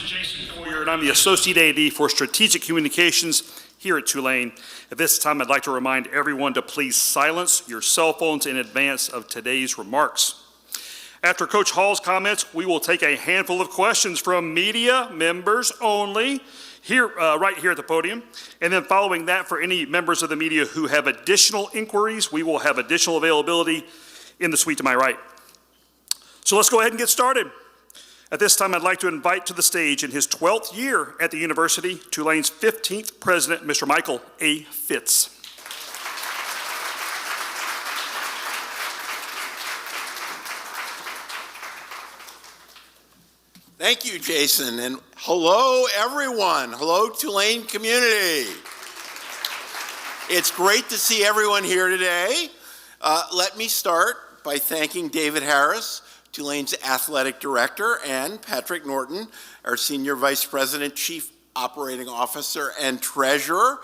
is Jason Coyer, and I'm the Associate AD for Strategic Communications here at Tulane. At this time, I'd like to remind everyone to please silence your cell phones in advance of today's remarks. After Coach Hall's comments, we will take a handful of questions from media members only, right here at the podium. And then following that, for any members of the media who have additional inquiries, we will have additional availability in the suite to my right. So let's go ahead and get started. At this time, I'd like to invite to the stage, in his 12th year at the university, Tulane's 15th president, Mr. Michael A. Fitz. Thank you, Jason, and hello, everyone. Hello, Tulane community. It's great to see everyone here today. Let me start by thanking David Harris, Tulane's athletic director, and Patrick Norton, our senior vice president, chief operating officer, and treasurer.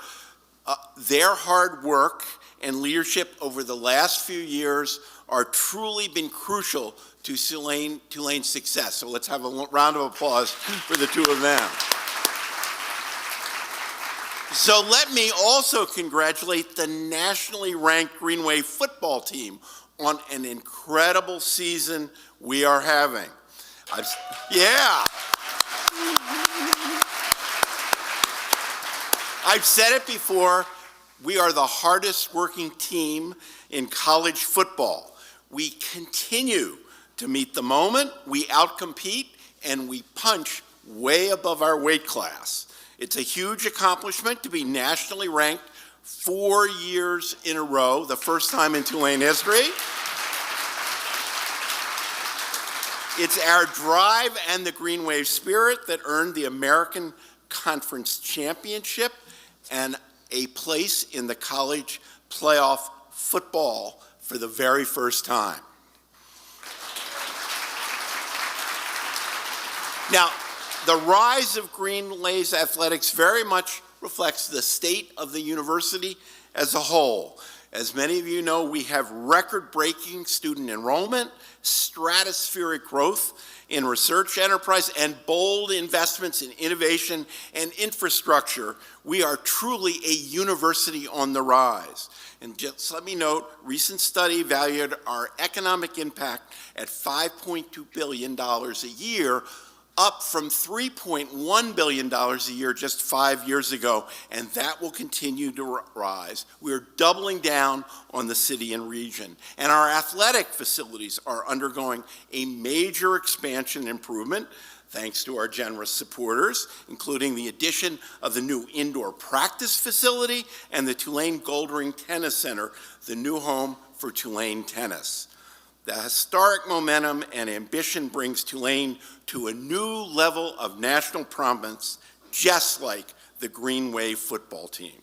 Their hard work and leadership over the last few years are truly been crucial to Tulane's success. So let's have a round of applause for the two of them. So let me also congratulate the nationally ranked Green Wave football team on an incredible season we are having. I've said it before, we are the hardest working team in college football. We continue to meet the moment, we outcompete, and we punch way above our weight class. It's a huge accomplishment to be nationally ranked 4 years in a row, the first time in Tulane history. It's our drive and the Green Wave spirit that earned the American Conference Championship and a place in the college playoff football for the very first time. Now, the rise of Green Wave's athletics very much reflects the state of the university as a whole. As many of you know, we have record-breaking student enrollment, stratospheric growth in research enterprise, and bold investments in innovation and infrastructure. We are truly a university on the rise. And just let me note, recent study valued our economic impact at $5.2 billion a year, up from $3.1 billion a year just 5 years ago, and that will continue to rise. We're doubling down on the city and region, and our athletic facilities are undergoing a major expansion and improvement thanks to our generous supporters, including the addition of the new indoor practice facility and the Tulane Goldring Tennis Center, the new home for Tulane tennis. The historic momentum and ambition brings Tulane to a new level of national prominence, just like the Green Wave football team.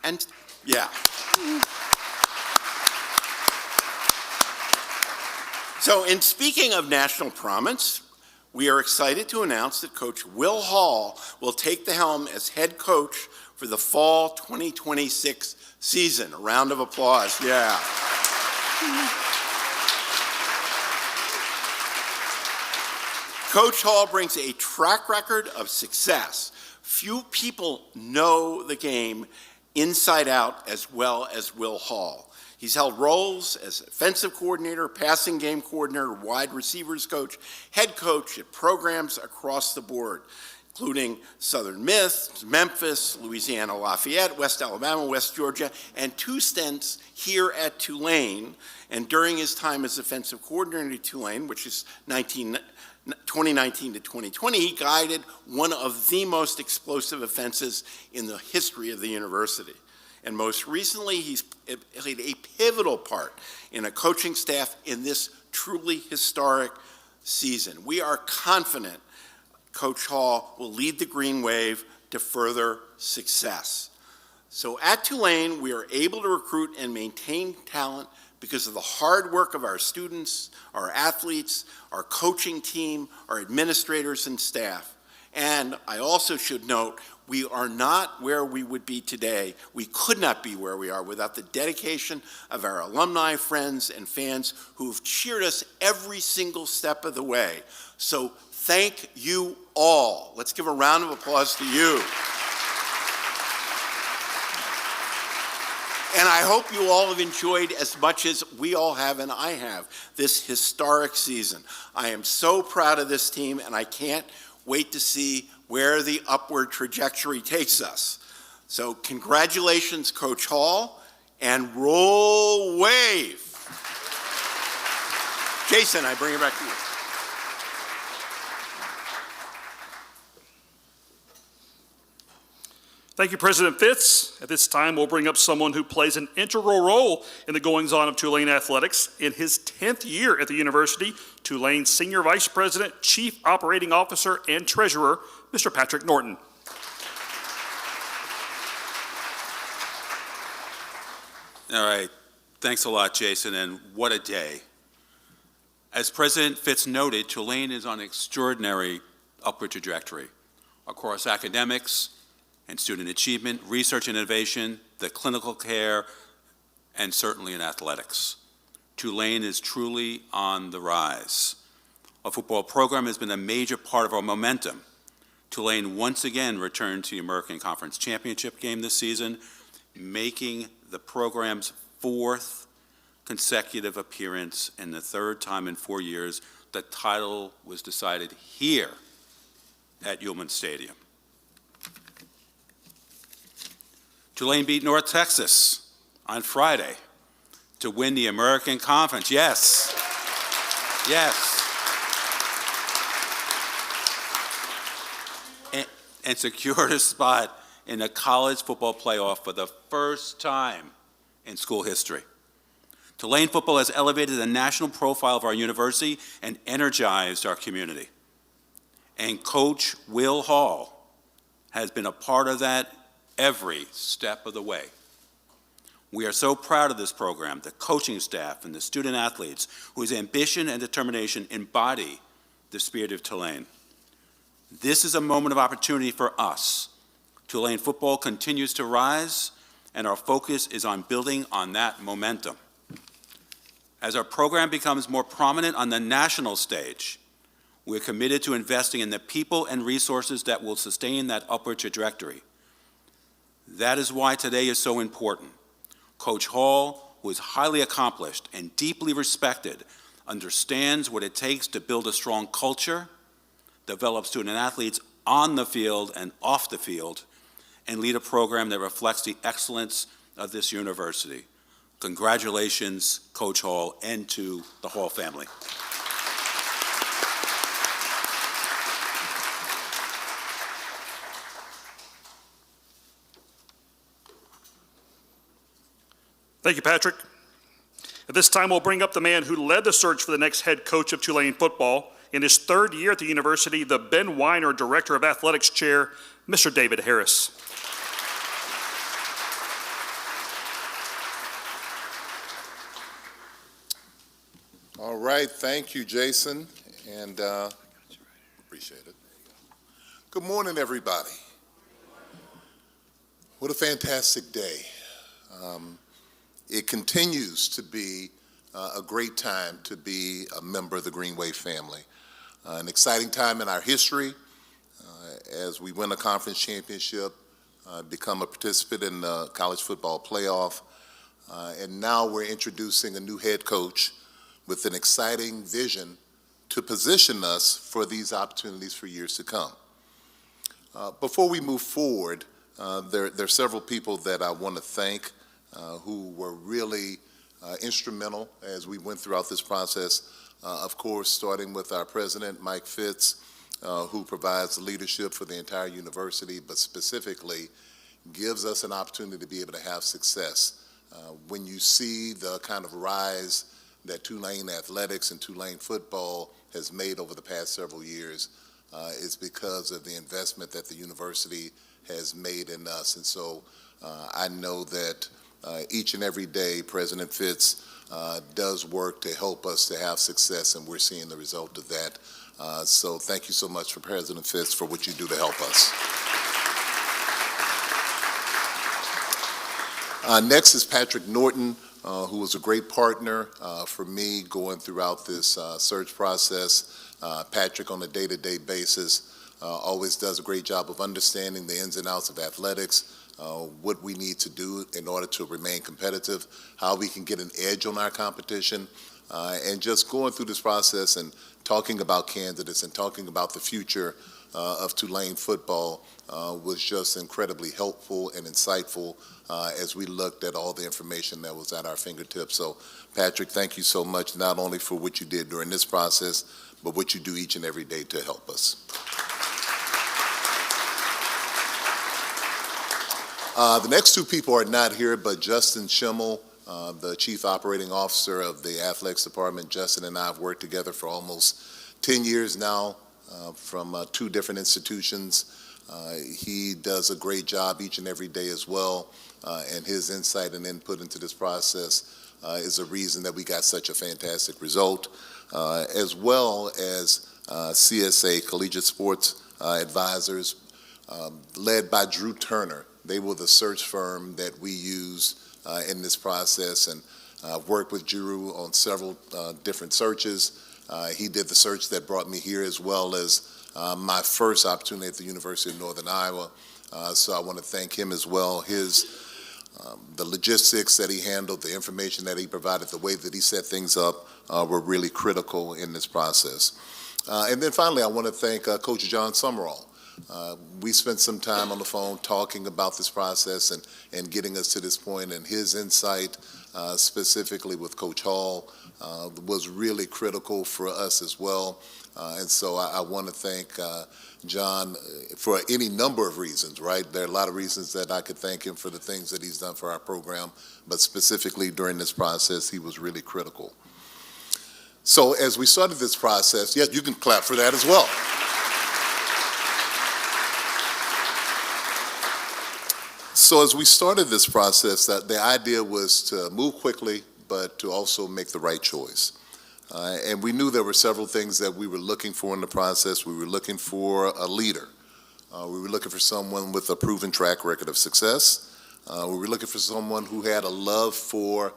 And yeah. So in speaking of national prominence, we are excited to announce that Coach Will Hall will take the helm as head coach for the fall 2026 season. A round of applause, yeah. Coach Hall brings a track record of success. Few people know the game inside out as well as Will Hall. He's held roles as offensive coordinator, passing game coordinator, wide receivers coach, head coach at programs across the board, including Southern Miss, Memphis, Louisiana Lafayette, West Alabama, West Georgia, and 2 stints here at Tulane. And during his time as offensive coordinator at Tulane, which is 2019 to 2020, he guided one of the most explosive offenses in the history of the university. And most recently, he's played a pivotal part in a coaching staff in this truly historic season. We are confident Coach Hall will lead the Green Wave to further success. So at Tulane, we are able to recruit and maintain talent because of the hard work of our students, our athletes, our coaching team, our administrators and staff. And I also should note, we are not where we would be today. We could not be where we are without the dedication of our alumni, friends, and fans who have cheered us every single step of the way. So Thank you all. Let's give a round of applause to you. And I hope you all have enjoyed as much as we all have and I have this historic season. I am so proud of this team, and I can't wait to see where the upward trajectory takes us. So congratulations, Coach Hall, and roll wave. Jason, I bring it back to you. Thank you, President Fitz. At this time, we'll bring up someone who plays an integral role in the goings-on of Tulane athletics. In his 10th year at the university, Tulane Senior Vice President, Chief Operating Officer, and Treasurer, Mr. Patrick Norton. All right. Thanks a lot, Jason, and what a day. As President Fitz noted, Tulane is on an extraordinary upward trajectory across academics and student achievement, research and innovation, the clinical care, and certainly in athletics. Tulane is truly on the rise. Our football program has been a major part of our momentum. Tulane once again returned to the American Conference Championship game this season, making the program's 4th consecutive appearance and the 3rd time in 4 years the title was decided here at Yulman Stadium. Tulane beat North Texas on Friday to win the American Conference. Yes. Yes. And secured a spot in the college football playoff for the first time in school history. Tulane football has elevated the national profile of our university and energized our community. And Coach Will Hall has been a part of that every step of the way. We are so proud of this program, the coaching staff and the student athletes whose ambition and determination embody the spirit of Tulane. This is a moment of opportunity for us. Tulane football continues to rise, and our focus is on building on that momentum. As our program becomes more prominent on the national stage, we're committed to investing in the people and resources that will sustain that upward trajectory. That is why today is so important. Coach Hall, who is highly accomplished and deeply respected, understands what it takes to build a strong culture, develop student athletes on the field and off the field, and lead a program that reflects the excellence of this university. Congratulations, Coach Hall, and to the Hall family. Thank you, Patrick. At this time, we'll bring up the man who led the search for the next head coach of Tulane football. In his 3rd year at the university, the Ben Weiner Director of Athletics Chair, Mr. David Harris. All right, thank you, Jason, and appreciate it. Good morning, everybody. What a fantastic day. It continues to be a great time to be a member of the Green Wave family. An exciting time in our history as we win a conference championship, become a participant in the college football playoff, and now we're introducing a new head coach with an exciting vision to position us for these opportunities for years to come. Before we move forward, there are several people that I want to thank who were really instrumental as we went throughout this process. Of course, starting with our president, Mike Fitz, who provides leadership for the entire university, but specifically gives us an opportunity to be able to have success. When you see the kind of rise that Tulane athletics and Tulane football has made over the past several years, it's because of the investment that the university has made in us. And so I know that each and every day, President Fitz does work to help us to have success, and we're seeing the result of that. So thank you so much for President Fitz for what you do to help us. Next is Patrick Norton, who was a great partner for me going throughout this search process. Patrick, on a day-to-day basis, always does a great job of understanding the ins and outs of athletics, what we need to do in order to remain competitive, how we can get an edge on our competition, and just going through this process and talking about candidates and talking about the future of Tulane football was just incredibly helpful and insightful as we looked at all the information that was at our fingertips. So, Patrick, thank you so much, not only for what you did during this process, but what you do each and every day to help us. The next two people are not here, but Justin Schimmel, the Chief Operating Officer of the Athletics Department. Justin and I have worked together for almost 10 years now from two different institutions. He does a great job each and every day as well, and his insight and input into this process is a reason that we got such a fantastic result, as well as CSA, Collegiate Sports Advisors, led by Drew Turner. They were the search firm that we used in this process, and worked with Drew on several different searches. He did the search that brought me here, as well as my first opportunity at the University of Northern Iowa. So I want to thank him as well. The logistics that he handled, the information that he provided, the way that he set things up were really critical in this process. And then finally, I want to thank Coach John Summerall. We spent some time on the phone talking about this process and getting us to this point, and his insight, specifically with Coach Hall, was really critical for us as well. And so I want to thank John for any number of reasons, right? There are a lot of reasons that I could thank him for the things that he's done for our program, but specifically during this process, he was really critical. So as we started this process, yes, you can clap for that as well. So as we started this process, the idea was to move quickly, but to also make the right choice. And we knew there were several things that we were looking for in the process. We were looking for a leader. We were looking for someone with a proven track record of success. We were looking for someone who had a love for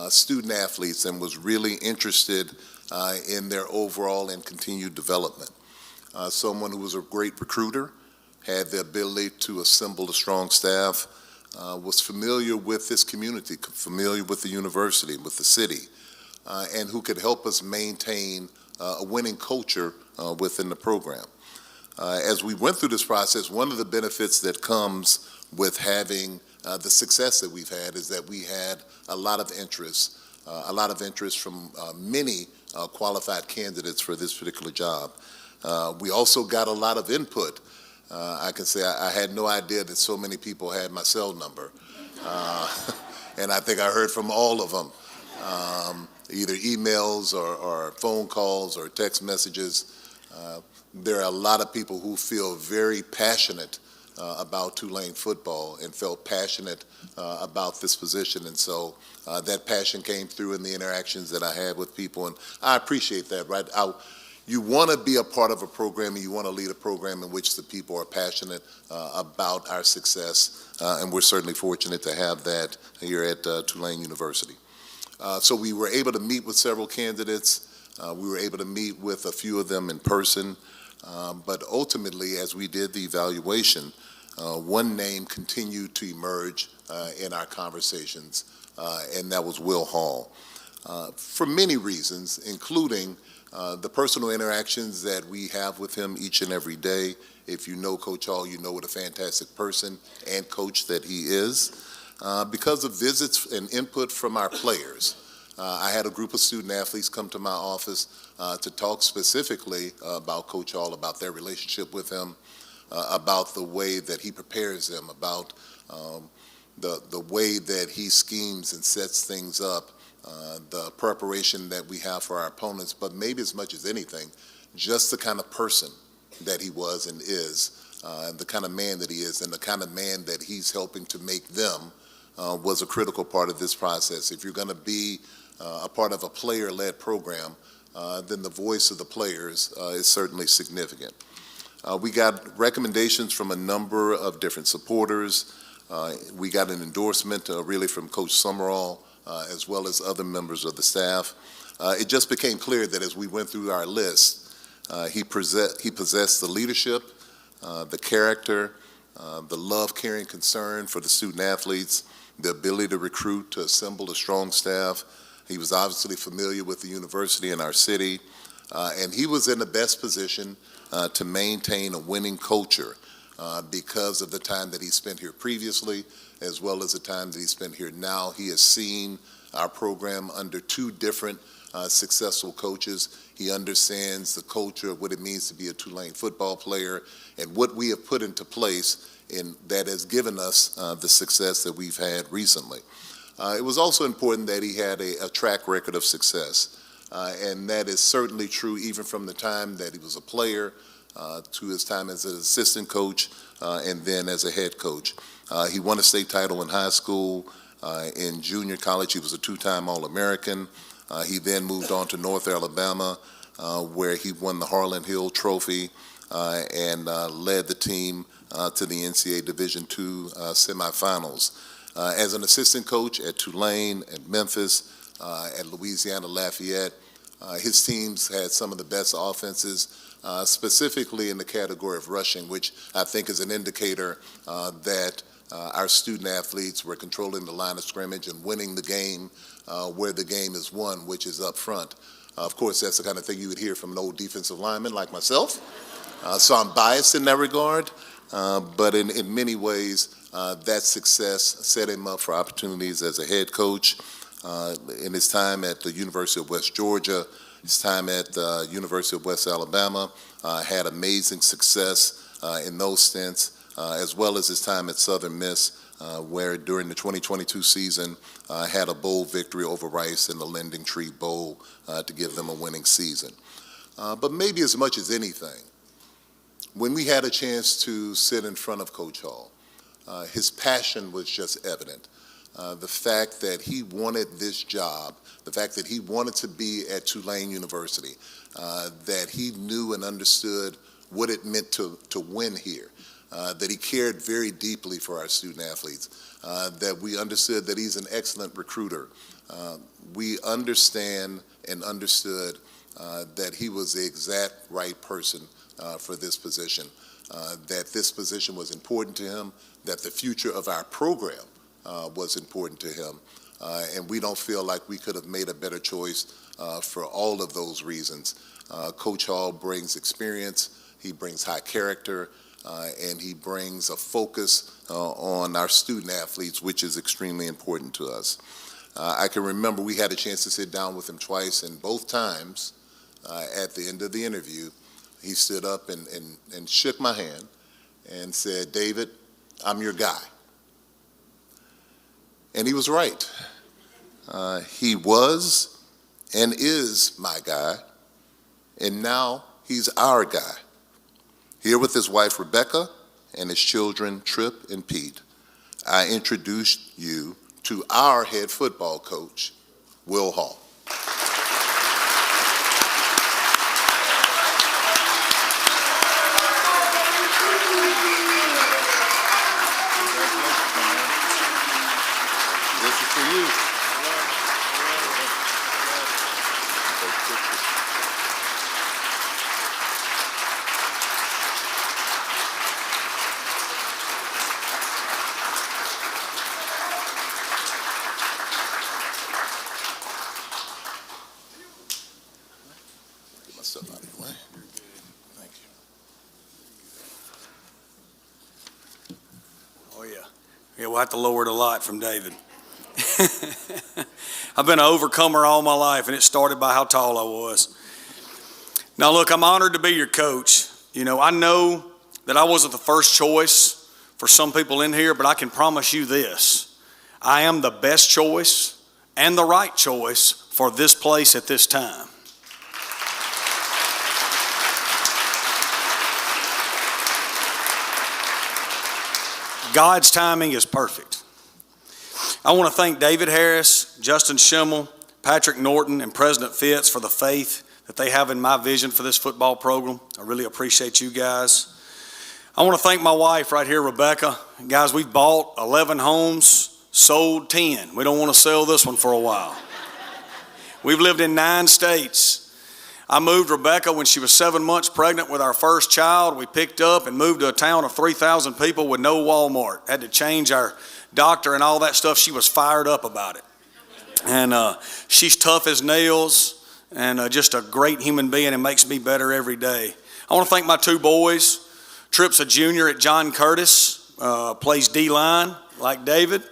student athletes and was really interested in their overall and continued development. Someone who was a great recruiter, had the ability to assemble a strong staff, was familiar with this community, familiar with the university, with the city, and who could help us maintain a winning culture within the program. As we went through this process, one of the benefits that comes with having the success that we've had is that we had a lot of interest from many qualified candidates for this particular job. We also got a lot of input. I can say I had no idea that so many people had my cell number. And I think I heard from all of them, either emails or phone calls or text messages. There are a lot of people who feel very passionate about Tulane football and felt passionate about this position. And so that passion came through in the interactions that I had with people. And I appreciate that, right? You want to be a part of a program, and you want to lead a program in which the people are passionate about our success, and we're certainly fortunate to have that here at Tulane University. So we were able to meet with several candidates. We were able to meet with a few of them in person, but ultimately, as we did the evaluation, one name continued to emerge in our conversations, and that was Will Hall. For many reasons, including the personal interactions that we have with him each and every day. If you know Coach Hall, you know what a fantastic person and coach that he is. Because of visits and input from our players, I had a group of student athletes come to my office to talk specifically about Coach Hall, about their relationship with him, about the way that he prepares them, about the way that he schemes and sets things up, the preparation that we have for our opponents, but maybe as much as anything, just the kind of person that he was and is, and the kind of man that he is, and the kind of man that he's helping to make them was a critical part of this process. If you're going to be a part of a player-led program, then the voice of the players is certainly significant. We got recommendations from a number of different supporters. We got an endorsement really from Coach Summerall as well as other members of the staff. It just became clear that as we went through our list, he possessed the leadership, the character, the love, caring, concern for the student athletes, the ability to recruit, to assemble a strong staff. He was obviously familiar with the university and our city, and he was in the best position to maintain a winning culture because of the time that he spent here previously, as well as the time that he spent here now. He has seen our program under two different successful coaches. He understands the culture of what it means to be a Tulane football player and what we have put into place and that has given us the success that we've had recently. It was also important that he had a track record of success, and that is certainly true even from the time that he was a player to his time as an assistant coach and then as a head coach. He won a state title in high school. In junior college, he was a two-time All-American. He then moved on to North Alabama, where he won the Harlan Hill Trophy and led the team to the NCAA Division II semifinals. As an assistant coach at Tulane, at Memphis, at Louisiana Lafayette, his teams had some of the best offenses, specifically in the category of rushing, which I think is an indicator that our student athletes were controlling the line of scrimmage and winning the game where the game is won, which is up front. Of course, that's the kind of thing you would hear from an old defensive lineman like myself. So I'm biased in that regard, but in many ways, that success set him up for opportunities as a head coach. In his time at the University of West Georgia, his time at the University of West Alabama, had amazing success in those stints, as well as his time at Southern Miss, where during the 2022 season had a bowl victory over Rice in the Lending Tree Bowl to give them a winning season. But maybe as much as anything, when we had a chance to sit in front of Coach Hall, his passion was just evident. The fact that he wanted this job, the fact that he wanted to be at Tulane University, that he knew and understood what it meant to win here, that he cared very deeply for our student athletes, that we understood that he's an excellent recruiter. We understand and understood that he was the exact right person for this position, that this position was important to him, that the future of our program was important to him, and we don't feel like we could have made a better choice for all of those reasons. Coach Hall brings experience, he brings high character, and he brings a focus on our student athletes, which is extremely important to us. I can remember we had a chance to sit down with him twice, and both times at the end of the interview, he stood up and shook my hand and said, "David, I'm your guy." And he was right. He was and is my guy, and now he's our guy. Here with his wife, Rebecca, and his children, Trip and Pete, I introduce you to our head football coach, Will Hall. This is for you. Get myself out of the way. Thank you. Oh, yeah. Yeah, we'll have to lower it a lot from David. I've been an overcomer all my life, and it started by how tall I was. Now, look, I'm honored to be your coach. You know, I know that I wasn't the first choice for some people in here, but I can promise you this. I am the best choice and the right choice for this place at this time. God's timing is perfect. I want to thank David Harris, Justin Schimmel, Patrick Norton, and President Fitz for the faith that they have in my vision for this football program. I really appreciate you guys. I want to thank my wife right here, Rebecca. Guys, we've bought 11 homes sold 10. We don't want to sell this one for a while. We've lived in 9 states. I moved Rebecca when she was 7 months pregnant with our first child. We picked up and moved to a town of 3,000 people with no Walmart. Had to change our doctor and all that stuff. She was fired up about it. And she's tough as nails and just a great human being and makes me better every day. I want to thank my 2 boys. Tripp's a junior at John Curtis, plays D-line like David,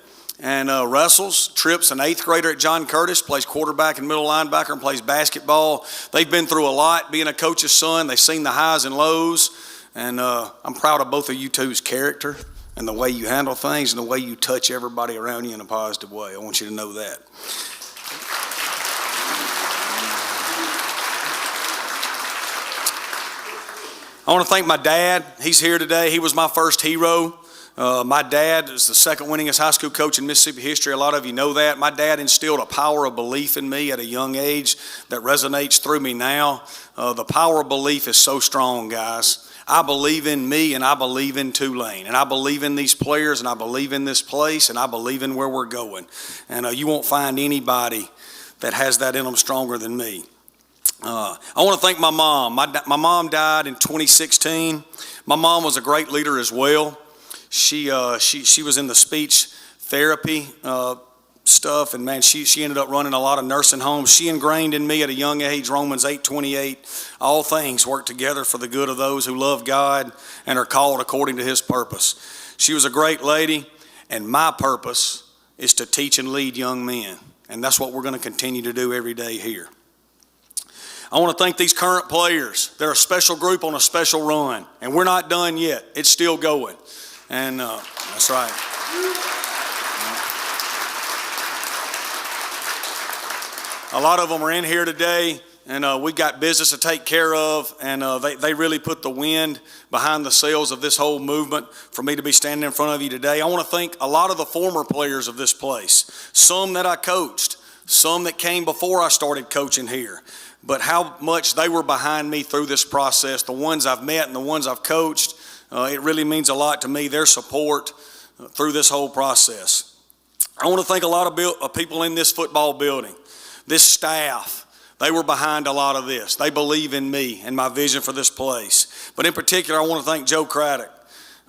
and wrestles. Tripp's an 8th grader at John Curtis, plays quarterback and middle linebacker and plays basketball. They've been through a lot being a coach's son. They've seen the highs and lows, and I'm proud of both of you two's character and the way you handle things and the way you touch everybody around you in a positive way. I want you to know that. I want to thank my dad. He's here today. He was my first hero. My dad is the 2nd winningest high school coach in Mississippi history. A lot of you know that. My dad instilled a power of belief in me at a young age that resonates through me now. The power of belief is so strong, guys. I believe in me and I believe in Tulane. And I believe in these players and I believe in this place and I believe in where we're going. And you won't find anybody that has that in them stronger than me. I want to thank my mom. My mom died in 2016. My mom was a great leader as well. She was in the speech therapy stuff, and man, she ended up running a lot of nursing homes. She ingrained in me at a young age Romans 8:28, all things work together for the good of those who love God and are called according to His purpose. She was a great lady, and my purpose is to teach and lead young men, and that's what we're going to continue to do every day here. I want to thank these current players. They're a special group on a special run, and we're not done yet. It's still going. And that's right. A lot of them are in here today, and we got business to take care of, and they really put the wind behind the sails of this whole movement for me to be standing in front of you today. I want to thank a lot of the former players of this place, some that I coached, some that came before I started coaching here, but how much they were behind me through this process, the ones I've met and the ones I've coached. It really means a lot to me, their support through this whole process. I want to thank a lot of people in this football building, this staff. They were behind a lot of this. They believe in me and my vision for this place. But in particular, I want to thank Joe Craddock.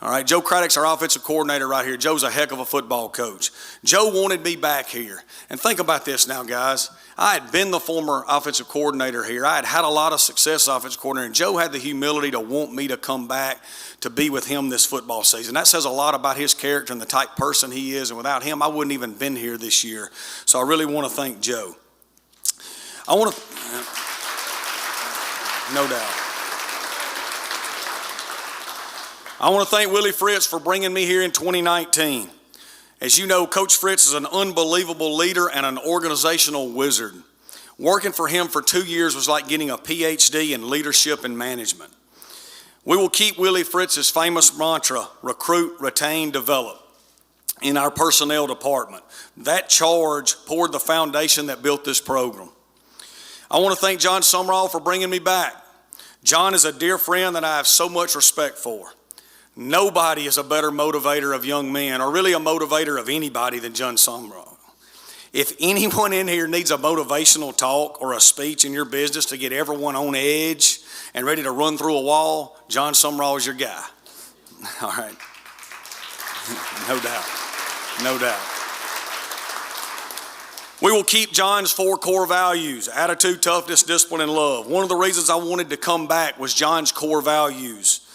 All right, Joe Craddock's our offensive coordinator right here. Joe's a heck of a football coach. Joe wanted me back here. And think about this now, guys. I had been the former offensive coordinator here. I had had a lot of success offensive coordinator. And Joe had the humility to want me to come back to be with him this football season. That says a lot about his character and the type person he is. And without him, I wouldn't even been here this year. So I really want to thank Joe. I want to, no doubt. I want to thank Willie Fritz for bringing me here in 2019. As you know, Coach Fritz is an unbelievable leader and an organizational wizard. Working for him for 2 years was like getting a PhD in leadership and management. We will keep Willie Fritz's famous mantra, recruit, retain, develop, in our personnel department. That charge poured the foundation that built this program. I want to thank John Summerall for bringing me back. John is a dear friend that I have so much respect for. Nobody is a better motivator of young men, or really a motivator of anybody, than John Summerall. If anyone in here needs a motivational talk or a speech in your business to get everyone on edge and ready to run through a wall, John Summerall is your guy. All right. No doubt. No doubt. We will keep John's 4 core values: attitude, toughness, discipline, and love. One of the reasons I wanted to come back was John's core values.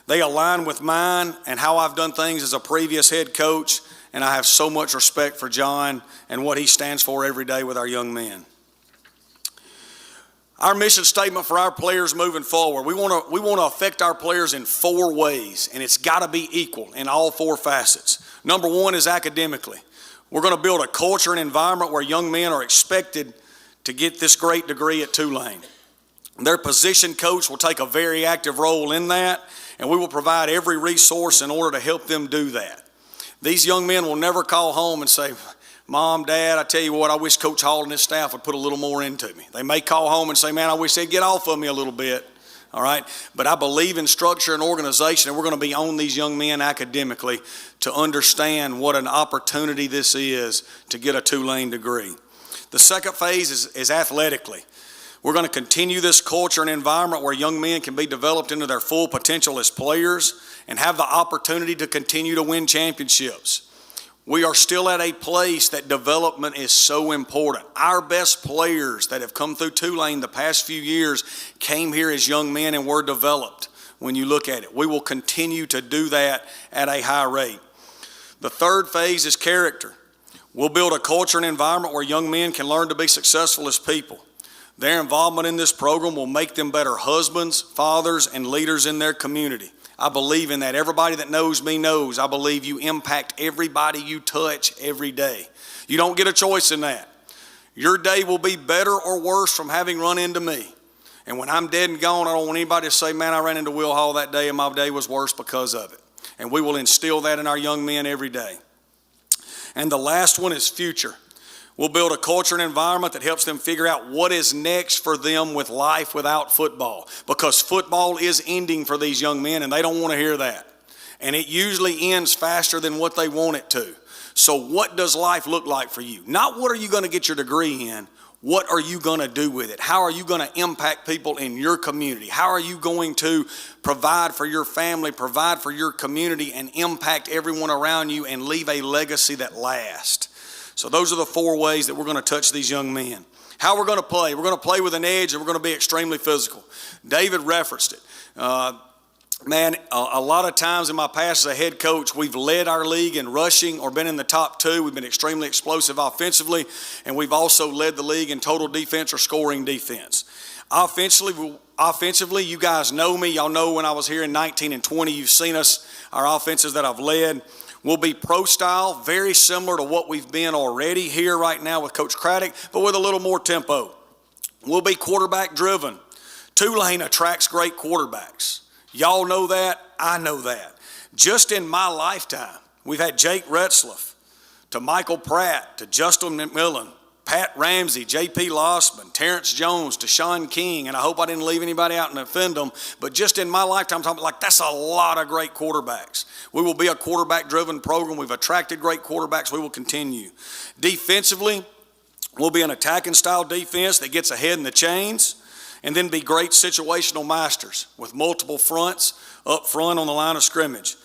They align with mine and how I've done things as a previous head coach, and I have so much respect for John and what he stands for every day with our young men. Our mission statement for our players moving forward, we want to affect our players in 4 ways, and it's got to be equal in all 4 facets. Number 1 is academically. We're going to build a culture and environment where young men are expected to get this great degree at Tulane. Their position coach will take a very active role in that, and we will provide every resource in order to help them do that. These young men will never call home and say, Mom, Dad, I tell you what, I wish Coach Hall and his staff would put a little more into me. They may call home and say, man, I wish they'd get off of me a little bit. all right? But I believe in structure and organization, and we're going to be on these young men academically to understand what an opportunity this is to get a Tulane degree. The second phase is athletically. We're going to continue this culture and environment where young men can be developed into their full potential as players and have the opportunity to continue to win championships. We are still at a place that development is so important. Our best players that have come through Tulane the past few years came here as young men and were developed when you look at it. We will continue to do that at a high rate. The third phase is character. We'll build a culture and environment where young men can learn to be successful as people. Their involvement in this program will make them better husbands, fathers, and leaders in their community. I believe in that. Everybody that knows me knows I believe you impact everybody you touch every day. You don't get a choice in that. Your day will be better or worse from having run into me. And when I'm dead and gone, I don't want anybody to say, man, I ran into Will Hall that day and my day was worse because of it. And we will instill that in our young men every day. And the last one is future. We'll build a culture and environment that helps them figure out what is next for them with life without football. Because football is ending for these young men and they don't want to hear that. And it usually ends faster than what they want it to. So what does life look like for you? Not what are you going to get your degree in, what are you going to do with it? How are you going to impact people in your community? How are you going to provide for your family, provide for your community, and impact everyone around you and leave a legacy that lasts? So those are the 4 ways that we're going to touch these young men. How we're going to play. We're going to play with an edge and we're going to be extremely physical. David referenced it. A lot of times in my past as a head coach, we've led our league in rushing or been in the top 2. We've been extremely explosive offensively, and we've also led the league in total defense or scoring defense. Offensively, you guys know me. Y'all know when I was here in 19 and 20, you've seen us, our offenses that I've led. We'll be pro style, very similar to what we've been already here right now with Coach Craddock, but with a little more tempo. We'll be quarterback driven. Tulane attracts great quarterbacks. Y'all know that, I know that. Just in my lifetime, we've had Jake Retzlaff, to Michael Pratt, to Justin McMillan, Pat Ramsey, J.P. Lossman, Terrence Jones, to Sean King, and I hope I didn't leave anybody out and offend them, but just in my lifetime, that's a lot of great quarterbacks. We will be a quarterback-driven program. We've attracted great quarterbacks. We will continue. Defensively, we'll be an attacking style defense that gets ahead in the chains, and then be great situational masters with multiple fronts up front on the line of scrimmage.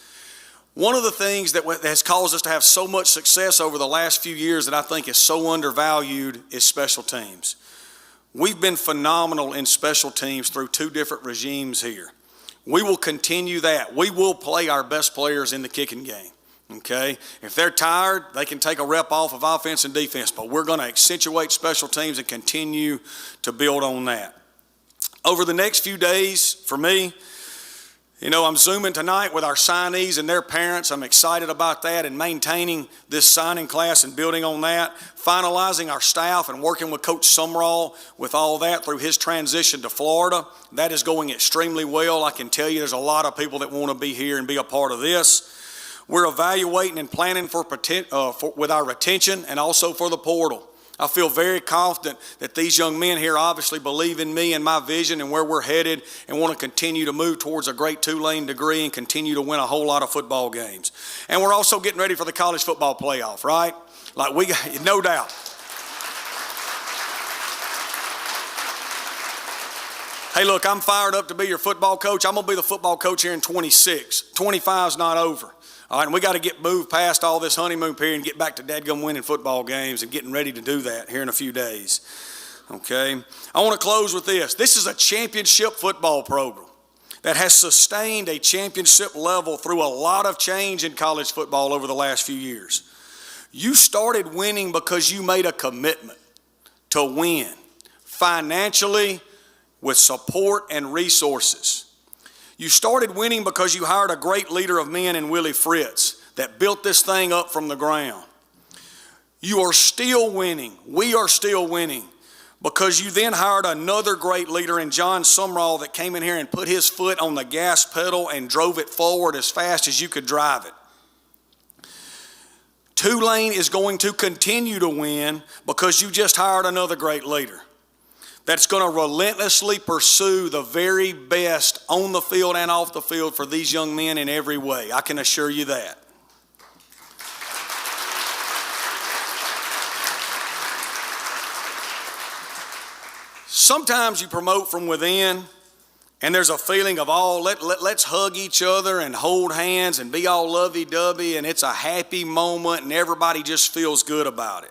One of the things that has caused us to have so much success over the last few years that I think is so undervalued is special teams. We've been phenomenal in special teams through 2 different regimes here. We will continue that. We will play our best players in the kicking game, okay? If they're tired, they can take a rep off of offense and defense, but we're going to accentuate special teams and continue to build on that. Over the next few days, for me, I'm Zooming tonight with our signees and their parents. I'm excited about that and maintaining this signing class and building on that. Finalizing our staff and working with Coach Sumrall with all that through his transition to Florida. That is going extremely well. I can tell you there's a lot of people that want to be here and be a part of this. We're evaluating and planning with our retention and also for the portal. I feel very confident that these young men here obviously believe in me and my vision and where we're headed and want to continue to move towards a great Tulane degree and continue to win a whole lot of football games. And we're also getting ready for the college football playoff, right? No doubt. Hey, look, I'm fired up to be your football coach. I'm going to be the football coach here in 26. 25's not over. All right, and we got to move past all this honeymoon period and get back to dadgum winning football games and getting ready to do that here in a few days. Okay, I want to close with this. This is a championship football program that has sustained a championship level through a lot of change in college football over the last few years. You started winning because you made a commitment to win financially with support and resources. You started winning because you hired a great leader of men in Willie Fritz that built this thing up from the ground. You are still winning. We are still winning because you then hired another great leader in John Sumrall that came in here and put his foot on the gas pedal and drove it forward as fast as you could drive it. Tulane is going to continue to win because you just hired another great leader. that's going to relentlessly pursue the very best on the field and off the field for these young men in every way. I can assure you that. Sometimes you promote from within, and there's a feeling of, let's hug each other and hold hands and be all lovey-dovey, and it's a happy moment, and everybody just feels good about it.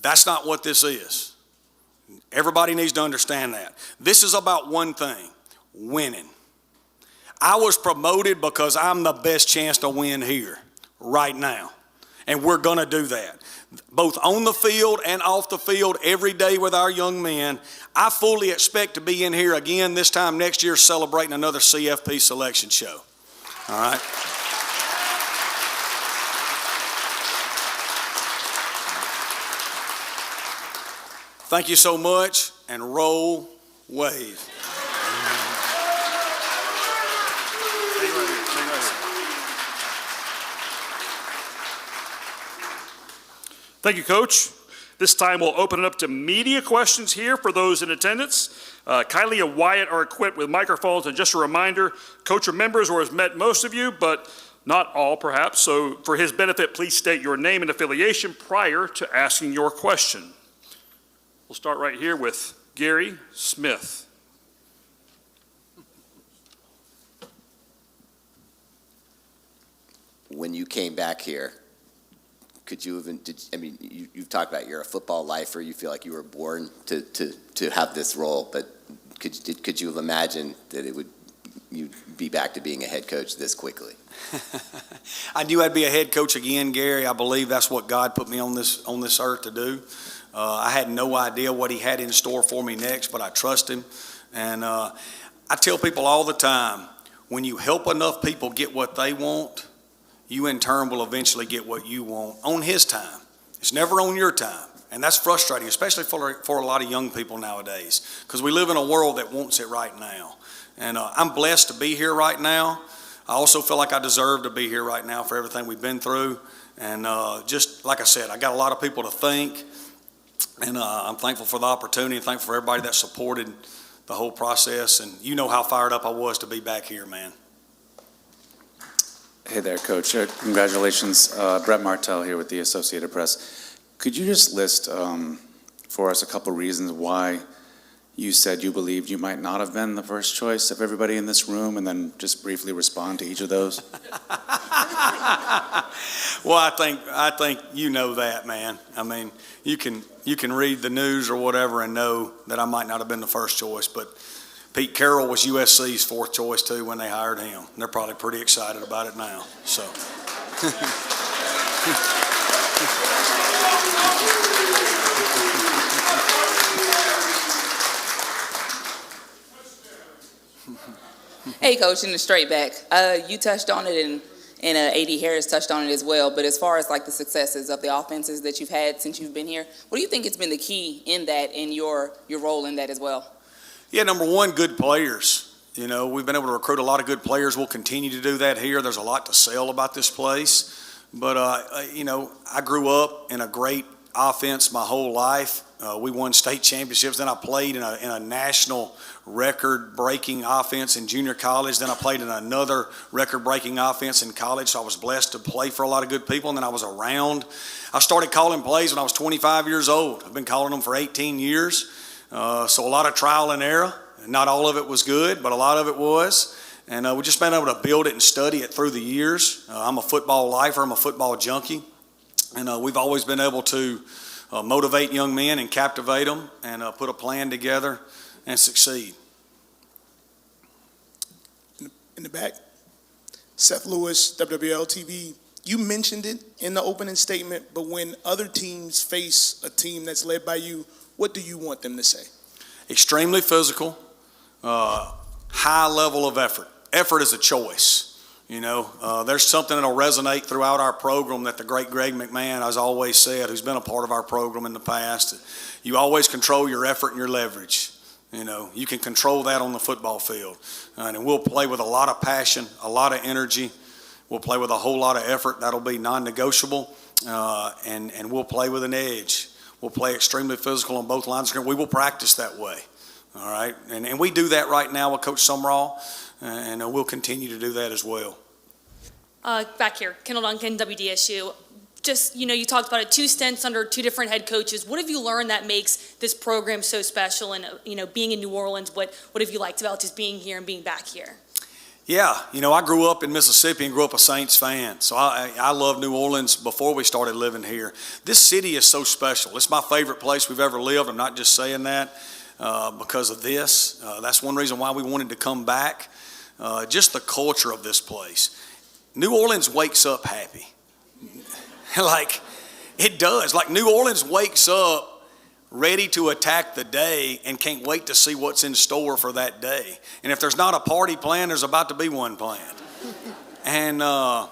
That's not what this is. Everybody needs to understand that. This is about one thing: winning. I was promoted because I'm the best chance to win here, right now. And we're going to do that, both on the field and off the field every day with our young men. I fully expect to be in here again this time next year celebrating another CFP selection show. All right? Thank you so much, and roll, wave. Thank you, Coach. This time we'll open it up to media questions here for those in attendance. Kylie and Wyatt are equipped with microphones, and just a reminder, Coach remembers or has met most of you, but not all perhaps. So for his benefit, please state your name and affiliation prior to asking your question. We'll start right here with Gary Smith. When you came back here, could you have, you've talked about you're a football lifer, you feel like you were born to have this role, but could you have imagined that you'd be back to being a head coach this quickly? I knew I'd be a head coach again, Gary. I believe that's what God put me on this earth to do. I had no idea what he had in store for me next, but I trust him. And I tell people all the time, when you help enough people get what they want, you in turn will eventually get what you want on his time. It's never on your time. And that's frustrating, especially for a lot of young people nowadays, because we live in a world that wants it right now. And I'm blessed to be here right now. I also feel like I deserve to be here right now for everything we've been through. And just like I said, I got a lot of people to thank. And I'm thankful for the opportunity and thankful for everybody that supported the whole process. And you know how fired up I was to be back here, man. Hey there, Coach. Congratulations. Brett Martell here with the Associated Press. Could you just list for us a couple reasons why you said you believed you might not have been the first choice of everybody in this room, and then just briefly respond to each of those? Well, I think you know that, man. I mean, you can read the news or whatever and know that I might not have been the first choice, but Pete Carroll was USC's fourth choice too when they hired him. They're probably pretty excited about it now. So. Hey, Coach, in the straight back, you touched on it, and AD Harris touched on it as well. But as far as like the successes of the offenses that you've had since you've been here, what do you think has been the key in that, in your role in that as well? Yeah, number one, good players. You know, we've been able to recruit a lot of good players. We'll continue to do that here. There's a lot to sell about this place. But, you know, I grew up in a great offense my whole life. We won state championships. Then I played in a national record-breaking offense in junior college. Then I played in another record-breaking offense in college. So I was blessed to play for a lot of good people. And then I was around. I started calling plays when I was 25 years old. I've been calling them for 18 years. So a lot of trial and error. Not all of it was good, but a lot of it was. And we've just been able to build it and study it through the years. I'm a football lifer. I'm a football junkie. And we've always been able to motivate young men and captivate them and put a plan together and succeed. In the back, Seth Lewis, WWL TV. You mentioned it in the opening statement, but when other teams face a team that's led by you, what do you want them to say? Extremely physical, high level of effort. Effort is a choice. You know, there's something that'll resonate throughout our program that the great Greg McMahon has always said, who's been a part of our program in the past. You always control your effort and your leverage. You know, you can control that on the football field. And we'll play with a lot of passion, a lot of energy. We'll play with a whole lot of effort. That'll be non-negotiable. And we'll play with an edge. We'll play extremely physical on both lines. We will practice that way, all right? And we do that right now with Coach Sumrall, and we'll continue to do that as well. Back here, Kendall Duncan, WDSU. Just, you talked about it, 2 stints under 2 different head coaches. What have you learned that makes this program so special? And, being in New Orleans, what have you liked about just being here and being back here? Yeah, I grew up in Mississippi and grew up a Saints fan. So I love New Orleans before we started living here. This city is so special. It's my favorite place we've ever lived. I'm not just saying that because of this. That's one reason why we wanted to come back. Just the culture of this place. New Orleans wakes up happy. Like, it does. Like, New Orleans wakes up ready to attack the day and can't wait to see what's in store for that day. And if there's not a party planned, there's about to be one planned. And I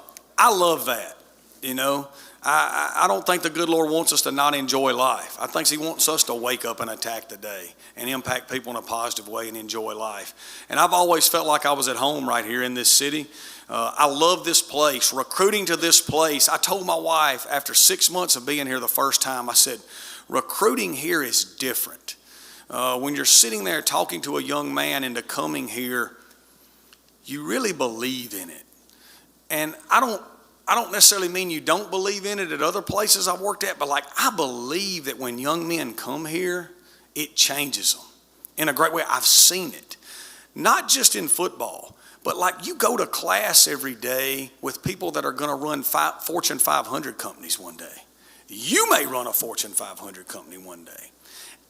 love that, I don't think the good Lord wants us to not enjoy life. I think He wants us to wake up and attack the day and impact people in a positive way and enjoy life. And I've always felt like I was at home right here in this city. I love this place. Recruiting to this place, I told my wife after 6 months of being here the first time, I said, recruiting here is different. When you're sitting there talking to a young man into coming here, you really believe in it. And I don't necessarily mean you don't believe in it at other places I've worked at, but I believe that when young men come here, it changes them in a great way. I've seen it, not just in football, but you go to class every day with people that are going to run Fortune 500 companies one day. You may run a Fortune 500 company one day.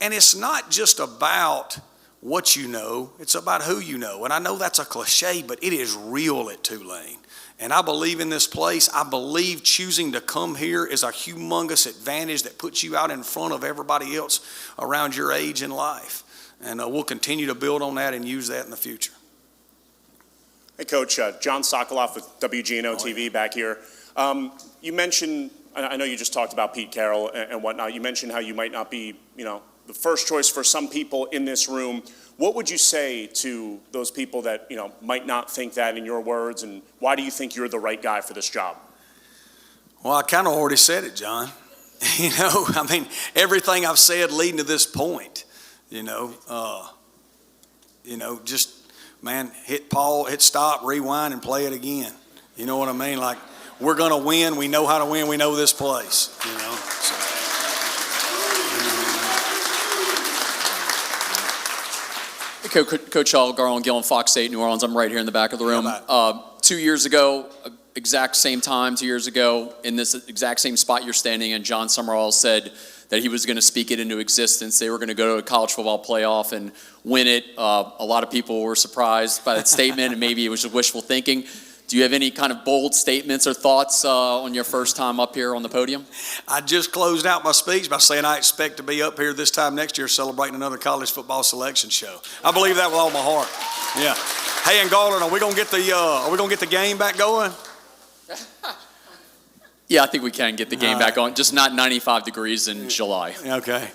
And it's not just about what you know, it's about who you know. And I know that's a cliche, but it is real at Tulane. And I believe in this place. I believe choosing to come here is a humongous advantage that puts you out in front of everybody else around your age in life. And we'll continue to build on that and use that in the future. Hey, Coach, John Sokoloff with WGNO TV back here. You mentioned, I know you just talked about Pete Carroll and whatnot. You mentioned how you might not be, the first choice for some people in this room. What would you say to those people that, might not think that in your words, and why do you think you're the right guy for this job? Well, I kind of already said it, John. Everything I've said leading to this point, just, man, hit pause, hit stop, rewind, and play it again. You know what I mean? We're going to win. We know how to win. We know this place, So. Hey, Coach Hall, Garland, Gillen, Fox 8, New Orleans. I'm right here in the back of the room. 2 years ago, exact same time, 2 years ago, in this exact same spot you're standing in, John Sumrall said that he was going to speak it into existence. They were going to go to a college football playoff and win it. A lot of people were surprised by that statement, and maybe it was just wishful thinking. Do you have any kind of bold statements or thoughts on your first time up here on the podium? I just closed out my speech by saying I expect to be up here this time next year celebrating another college football selection show. I believe that with all my heart. Yeah. Hey, and Garland, are we gonna get the game back going? Yeah, I think we can get the game back on. Just not 95 degrees in July. Okay.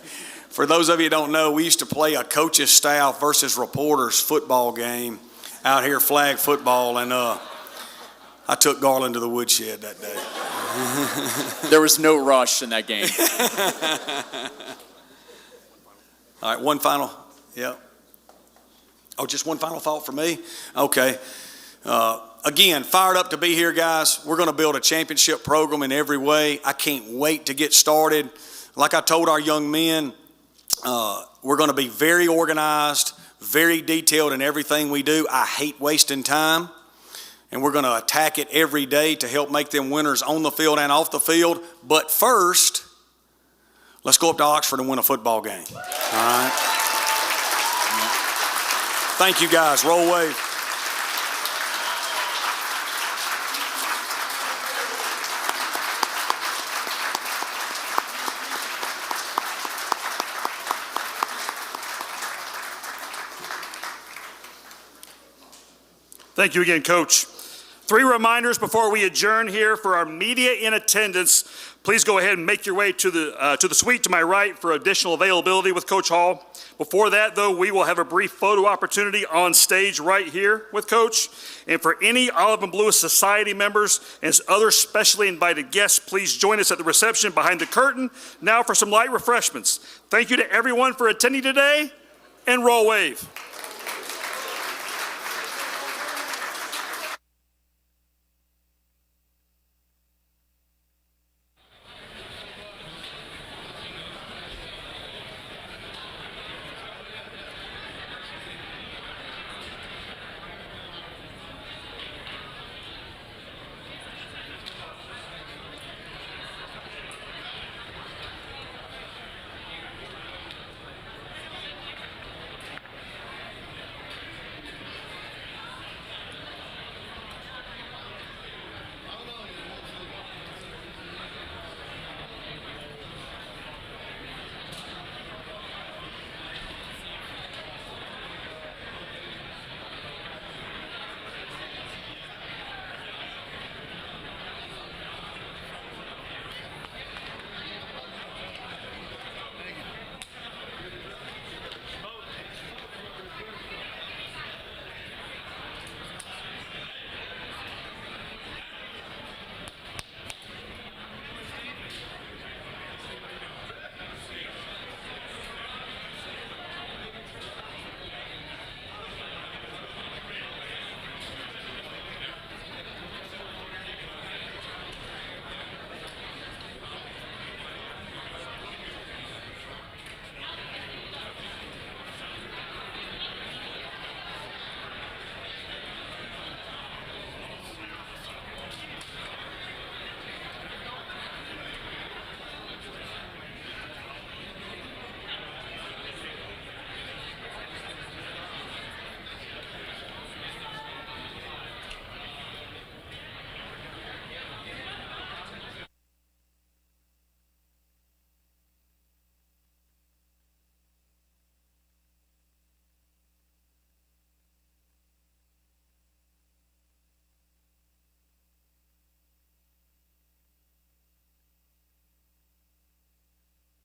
For those of you who don't know, we used to play a coach's staff versus reporters football game out here, flag football, and I took Garland to the woodshed that day. There was no rush in that game. All right, one final, yeah. Oh, just one final thought for me? Okay. Again, fired up to be here, guys. We're going to build a championship program in every way. I can't wait to get started. Like I told our young men, we're going to be very organized, very detailed in everything we do. I hate wasting time. And we're going to attack it every day to help make them winners on the field and off the field. But first, let's go up to Oxford and win a football game. All right? Thank you, guys. Roll wave. Thank you again, Coach. 3 reminders before we adjourn here for our media in attendance. Please go ahead and make your way to the suite to my right for additional availability with Coach Hall. Before that, though, we will have a brief photo opportunity on stage right here with Coach. And for any Olive and Blue Society members and other specially invited guests, please join us at the reception behind the curtain now for some light refreshments. Thank you to everyone for attending today, and roll wave.